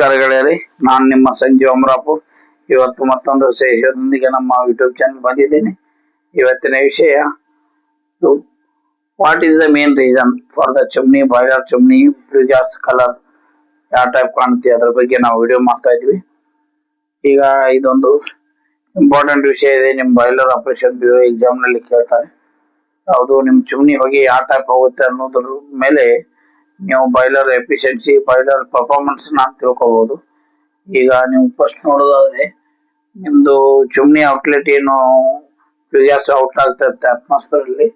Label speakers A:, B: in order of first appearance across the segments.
A: ನಮಸ್ಕಾರ ಗೆಳೆಯರಿ, ನಾನು ನಿಮ್ಮ ಸಂಜೀವ್ ಅಮರಾಪುರ್. ಇವತ್ತು ಮತ್ತೊಂದು ವಿಷಯದೊಂದಿಗೆ ನಮ್ಮ ಯೂಟ್ಯೂಬ್ ಚಾನಲ್ ಬಂದಿದ್ದೇನೆ. ಇವತ್ತಿನ ವಿಷಯ, what is the main reason for the chimney, boiler chimney flue gas colour ಯಾವ ಟೈಪ್ ಕಾಣುತ್ತೆ ಅದ್ರ ಬಗ್ಗೆ ನಾವು ವಿಡಿಯೋ ಮಾಡ್ತಾ ಇದ್ವಿ. ಈಗ ಇದೊಂದು ಇಂಪಾರ್ಟೆಂಟ್ ವಿಷಯ ಇದೆ. ನಿಮ್ಮ ಬಾಯ್ಲರ್ ಆಪರೇಷನ್ BO ಎಕ್ಸಾಮ್ ನಲ್ಲಿ ಕೇಳ್ತಾರೆ. ಯಾವುದು ನಿಮ್ಮ ಚಿಮ್ನಿ ಹೋಗಿ ಯಾವ ಟೈಪ್ ಹೋಗುತ್ತೆ ಅನ್ನೋದ್ರ ಮೇಲೆ ನೀವು ಬಾಯ್ಲರ್ ಎಫಿಷಿಯನ್ಸಿ, ಬಾಯ್ಲರ್ ಪರ್ಫಾರ್ಮೆನ್ಸ್ ತಿಳ್ಕೋಬಹುದು. ಈಗ ನೀವು ಫಸ್ಟ್ ನೋಡೋದಾದ್ರೆ, ನಿಮ್ದು ಚಿಮ್ನಿ ಔಟ್ಲೆಟ್ ಏನು ಗ್ಯಾಸ್ ಔಟ್ ಆಗ್ತಾ ಇರುತ್ತೆ ಅಟ್ಮಾಸ್ಫಿಯರ್ ಅಲ್ಲಿ,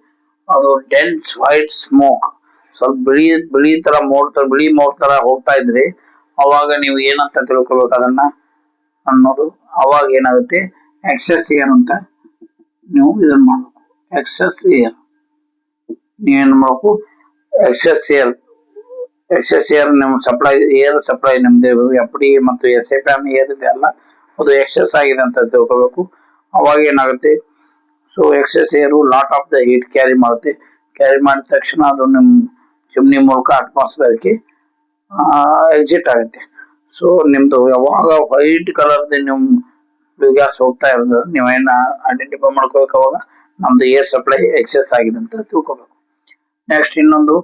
A: ಅದು ಡೆನ್ಸ್ ವೈಟ್ ಸ್ಮೋಕ್, ಸ್ವಲ್ಪ ಬಿಳಿ ತರ ಬಿಳಿ ಮೋಡ್ ತರ ಹೋಗ್ತಾ ಇದ್ರಿ, ಅವಾಗ ನೀವು ಏನಂತ ತಿಳ್ಕೊಬೇಕು ಅದನ್ನ ಅನ್ನೋದು. ಅವಾಗ ಏನಾಗುತ್ತೆ, ಎಕ್ಸೆಸ್ ಏರ್ ಅಂತ ನೀವು ಇದನ್ನ ಮಾಡ್ಬೇಕು. ಎಕ್ಸೆಸ್ ಏರ್ ನೀವೇನ್ ಮಾಡ್ಬೇಕು, ಎಕ್ಸೆಸ್ ಏರ್ ನಿಮ್ಮ ಏರ್ ಸಪ್ಲೈ ನಿಮ್ದು FD ಮತ್ತು SFM ಏರ್ ಇದೆ ಅಲ್ಲ, ಅದು ಎಕ್ಸೆಸ್ ಆಗಿದೆ ಅಂತ ತಿಳ್ಕೋಬೇಕು. ಅವಾಗ ಏನಾಗುತ್ತೆ, ಸೊ ಎಕ್ಸೆಸ್ ಏರು lot of the heat carry ಮಾಡುತ್ತೆ. ಕ್ಯಾರಿ ಮಾಡಿದ ತಕ್ಷಣ ಅದು ನಿಮ್ಮ ಚಿಮ್ನಿ ಮೂಲಕ ಅಟ್ಮಾಸ್ಫಿಯರ್ಗೆ ಎಕ್ಸಿಟ್ ಆಗುತ್ತೆ. ಸೊ ನಿಮ್ದು ಯಾವಾಗ ವೈಟ್ ಕಲರ್ ನಿಮ್ ಗ್ಯಾಸ್ ಹೋಗ್ತಾ ಇರೋದು ನೀವೇನ ಐಡೆಂಟಿಫೈ ಮಾಡ್ಕೋಬೇಕು. ಅವಾಗ ನಮ್ದು ಏರ್ ಸಪ್ಲೈ ಎಕ್ಸೆಸ್ ಆಗಿದೆ ಅಂತ ತಿಳ್ಕೋಬೇಕು. ನೆಕ್ಸ್ಟ್ ಇನ್ನೊಂದು,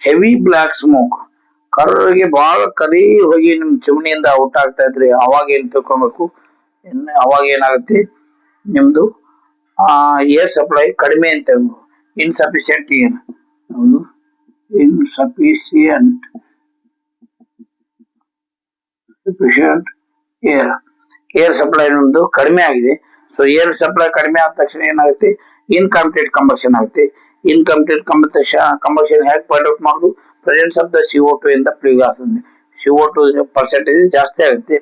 A: ಹೆವಿ ಬ್ಲಾಕ್ ಸ್ಮೋಕ್, ಕರ್ರಿಗೆ ಬಹಳ ಕರಿ ಹೋಗಿ ನಿಮ್ ಚಿಮ್ನಿಯಿಂದ ಔಟ್ ಆಗ್ತಾ ಇದ್ರಿ, ಅವಾಗ ಏನ್ ತಿಳ್ಕೊಬೇಕು, ಅವಾಗ ಏನಾಗುತ್ತೆ, ನಿಮ್ದು ಏರ್ ಸಪ್ಲೈ ಕಡಿಮೆ ಅಂತ ಇನ್ಸಫಿಶಿಯಂಟ್ ಏರ್, ಇನ್ಸಫಿಶಿಯಂಟ್ ಏರ್ ಸಪ್ಲೈ ನಿಮ್ದು ಕಡಿಮೆ ಆಗಿದೆ. ಸೊ ಏರ್ ಸಪ್ಲೈ ಕಡಿಮೆ ಆದ ತಕ್ಷಣ ಏನಾಗುತ್ತೆ, ಇನ್ಕಂಪ್ಲೀಟ್ ಕಂಬಷನ್ ಆಗುತ್ತೆ. ಇನ್ಕಂಪ್ಲೀಟ್ ಕಂಬಷನ್ ಹೇಗೆ ಪಾಯಿಂಟ್ ಔಟ್ ಮಾಡುದು, ಪ್ರೆಸೆನ್ಸ್ ಆಫ್ ದ CO2 ಇಂದ ಫ್ಲೂ ಗ್ಯಾಸ್, CO2 ಪರ್ಸೆಂಟೇಜ್ ಜಾಸ್ತಿ ಆಗುತ್ತೆ.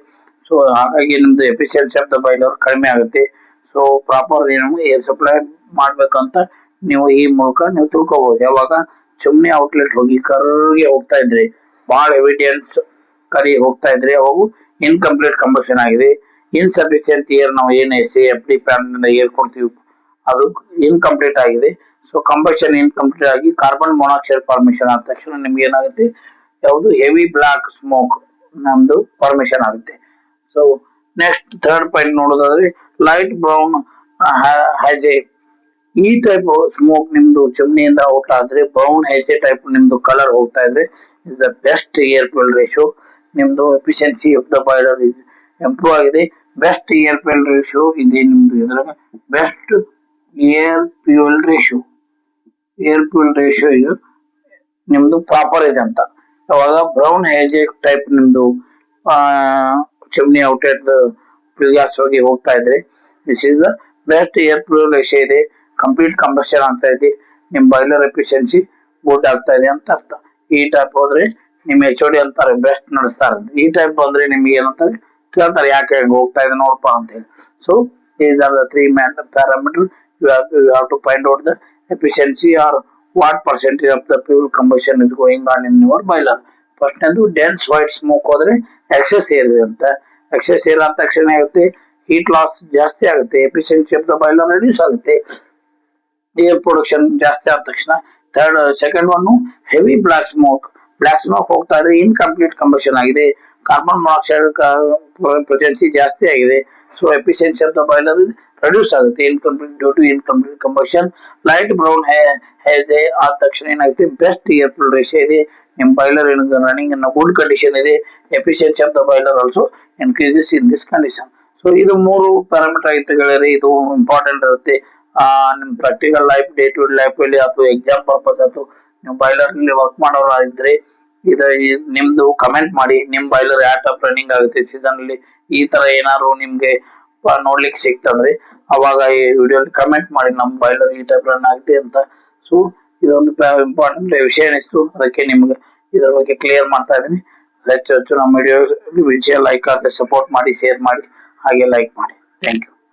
A: ಸೊ ಹಾಗಾಗಿ ನಿಮ್ದು ಎಫಿಷಿಯನ್ಸಿ ಆಫ್ ದ ಬಾಯ್ಲರ್ ಕಡಿಮೆ ಆಗುತ್ತೆ. ಸೊ ಪ್ರಾಪರ್ ಏರ್ ಸಪ್ಲೈ ಮಾಡ್ಬೇಕಂತ ನೀವು ಈ ಮೂಲಕ ನೀವು ತಿಳ್ಕೋಬಹುದು. ಯಾವಾಗ ಚಿಮ್ನಿ ಔಟ್ಲೆಟ್ ಹೋಗಿ ಕರ್ರಿಗೆ ಹೋಗ್ತಾ ಇದ್ರಿ, ಬಹಳ ಎವಿಡೆನ್ಸ್ ಕರಿ ಹೋಗ್ತಾ ಇದ್ರಿ, ಅವಾಗ ಇನ್ಕಂಪ್ಲೀಟ್ ಕಂಬಷನ್ ಆಗಿದೆ. ಇನ್ಸಫಿಶಿಯಂಟ್ ಏರ್, ನಾವು ಏನು FD ಫ್ಯಾನ್ ಏರ್ ಕೊಡ್ತೀವಿ ಅದು ಇನ್ಕಂಪ್ಲೀಟ್ ಆಗಿದೆ. ಸೊ ಕಂಬಷನ್ ಇನ್ಕಂಪ್ಲೀಟ್ ಆಗಿ ಕಾರ್ಬನ್ ಮೊನಾಕ್ಸೈಡ್ ಫಾರ್ಮೇಶನ್ ಆದ ತಕ್ಷಣ ನಿಮ್ಗೆ ಏನಾಗುತ್ತೆ, ಯಾವುದು ಹೆವಿ ಬ್ಲಾಕ್ ಸ್ಮೋಕ್ ನಮ್ದು ಫಾರ್ಮೇಶನ್ ಆಗುತ್ತೆ. ಸೊ ನೆಕ್ಸ್ಟ್ ಥರ್ಡ್ ಪಾಯಿಂಟ್ ನೋಡೋದಾದ್ರೆ, ಲೈಟ್ ಬ್ರೌನ್ ಹೆಜೆ, ಈ ಟೈಪ್ ಸ್ಮೋಕ್ ನಿಮ್ದು ಚಿಮ್ನಿಯಿಂದ ಔಟ್ ಆದ್ರೆ ಬ್ರೌನ್ ಹೆಜೆ ಟೈಪ್ ನಿಮ್ದು ಕಲರ್ ಹೋಗ್ತಾ ಇದ್ರೆ is the best air fuel ratio. ನಿಮ್ದು efficiency of the boiler improve ಆಗಿದೆ. ಬೆಸ್ಟ್ ಏರ್ ಫ್ಯೂಯಲ್ ರೇಷಿಯೋ ಇದೆ ನಿಮ್ದು. ಇದ್ರಾಗ ಬೆಸ್ಟ್ ಏರ್ ಫ್ಯೂಯಲ್ ರೇಷಿಯೋ ಇದು ನಿಮ್ದು ಪ್ರಾಪರ್ ಇದೆ ಅಂತ. ಅವಾಗ ಬ್ರೌನ್ ಹೆಜೆ ಟೈಪ್ ನಿಮ್ದು ಚಿಮ್ನಿ ಔಟ್ಲೆಟ್ ಫ್ಲೂ ಗ್ಯಾಸ್ ಹೋಗಿ ಹೋಗ್ತಾ ಇದ್ರೆ this is the best air fuel ratio ಇದೆ. ಕಂಪ್ಲೀಟ್ ಕಂಬಷನ್ ಆಗ್ತಾ ಇದೆ, ನಿಮ್ ಬಾಯ್ಲರ್ ಎಫಿಷಿಯನ್ಸಿ ಗುಡ್ ಆಗ್ತಾ ಇದೆ ಅಂತ ಅರ್ಥ. ಈ ಟೈಪ್ ಹೋದ್ರೆ ನಿಮ್ HOD ಅಂತಾರೆ ಬೆಸ್ಟ್ ನಡೆಸ್ತಾರೆ. ಈ ಟೈಪ್ ಬಂದ್ರೆ ನಿಮ್ಗೆ ಏನಂತಾರೆ ಕೇಳ್ತಾರೆ, ಯಾಕೆ ಹೋಗ್ತಾ ಇದೆ ನೋಡಪ್ಪ ಅಂತ ಹೇಳಿ. So these are the three parameters you have to find out the efficiency or what percentage of the fuel combustion is going on in your boiler. First ನಂದು ಡೆನ್ಸ್ ವೈಟ್ ಸ್ಮೋಕ್ ಹೋದ್ರೆ ಎಕ್ಸೆಸ್ ಏರ್ ಅಂತ. Excess air ಆದ ತಕ್ಷಣ ಆಗುತ್ತೆ, heat loss ಜಾಸ್ತಿ ಆಗುತ್ತೆ, efficiency of the boiler reduce ಆಗುತ್ತೆ, air production ಜಾಸ್ತಿ ಆದ ತಕ್ಷಣ. Second one, heavy black smoke ಹೋಗ್ತಾ ಇದ್ರೆ ಇನ್ಕಂಪ್ಲೀಟ್ ಕಂಬಷನ್ ಆಗಿದೆ, ಕಾರ್ಬನ್ ಮೊನಾಕ್ಸೈಡ್ ಪ್ರೆಸೆನ್ಸಿ ಜಾಸ್ತಿ ಆಗಿದೆ. So efficiency of the boiler reduce ಆಗುತ್ತೆ, incomplete due to incomplete combustion. Light brown haze ಆದ ತಕ್ಷಣ ಏನಾಗುತ್ತೆ, ಬೆಸ್ಟ್ ಏರ್ ಫ್ಯೂಯಲ್ ರೇಷಿಯೋ ಇದೆ, ನಿಮ್ boiler running in good condition ಇದೆ. Efficiency of the boiler also increases in this condition. So ಇದು 3 parameter ಆಯ್ತು ಗೆಳೆಯರೆ. ಇದು ಇಂಪಾರ್ಟೆಂಟ್ ಇರುತ್ತೆ ನಿಮ್ practical life, day to day life ಅಲ್ಲಿ ಅಥವಾ ಎಕ್ಸಾಮ್ ಪರ್ಪಸ್ ಅಥವಾ ನೀವು ಬಾಯ್ಲರ್ ಅಲ್ಲಿ ವರ್ಕ್ ಮಾಡೋರು ಆಗಿದ್ರೆ ನಿಮ್ದು ಕಮೆಂಟ್ ಮಾಡಿ, ನಿಮ್ ಬಾಯ್ಲರ್ ಯಾವ ಟೈಪ್ ರನ್ನಿಂಗ್ ಆಗುತ್ತೆ ಸೀಸನ್ ಅಲ್ಲಿ, ಈ ತರ ಏನಾದ್ರು ನಿಮ್ಗೆ ನೋಡ್ಲಿಕ್ಕೆ ಸಿಕ್ತಂದ್ರೆ ಅವಾಗ ಈ ವಿಡಿಯೋ ಕಮೆಂಟ್ ಮಾಡಿ, ನಮ್ ಬಾಯ್ಲರ್ ಈ ಟೈಪ್ ರನ್ ಆಗುತ್ತೆ ಅಂತ. ಸೊ ಇದೊಂದು ಇಂಪಾರ್ಟೆಂಟ್ ವಿಷಯ ಅನಿಸ್ತು, ಅದಕ್ಕೆ ನಿಮ್ಗೆ ಇದ್ರ ಬಗ್ಗೆ ಕ್ಲಿಯರ್ ಮಾಡ್ತಾ ಇದೀನಿ. ಹೆಚ್ಚು ನಮ್ಮ ವಿಡಿಯೋ ಲೈಕ್ ಆದ್ರೆ ಸಪೋರ್ಟ್ ಮಾಡಿ, ಶೇರ್ ಮಾಡಿ, ಹಾಗೆ ಲೈಕ್ ಮಾಡಿ. Thank you.